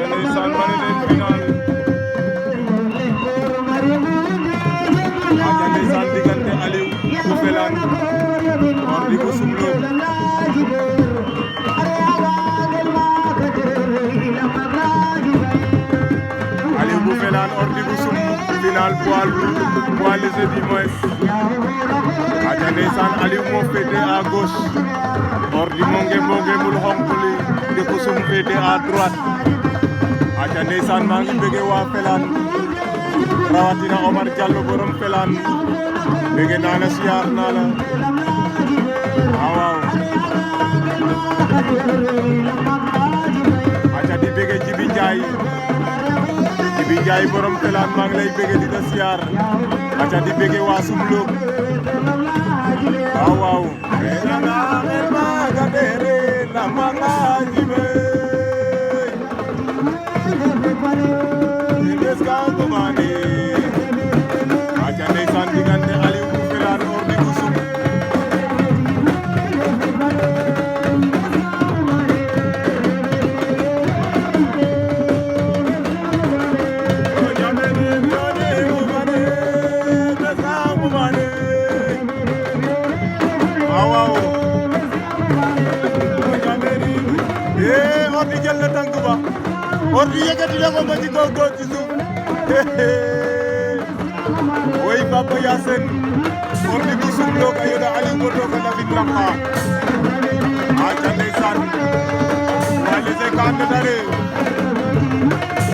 ndeysaan ma ne leen final aca ndeysaan diggante Aliou bu Felane Ordi bu Soumlok Aliou bu Felane Ordi bu Soumlok final poids léger du moins aca ndeysaan Aliou moo féete à gauche Ordi moo ngemul xonk li de ko Soum féete à droite aca ndeysaan maa ngi bëgg waa Felane rawatina Omar Diallo borom Felane bëgg naa la siyaar naa la waaw aca di bëgg Jibi Njaay borom Felane maa ngi lay bëgg di la siyaar aca di bëgg waa Soumlok waaw aca ndeysaan diggante Aliou bu Felane Ordi bu Soum waaw Ordi jël na tànk ba Ordi yëkkati na ko ba ci kaw góor ci suuf woy Papa Yacine Ordi bu Soumlok ayoda Aliou ko toka na fin lampa aca ndeysaan wale se ka ando dare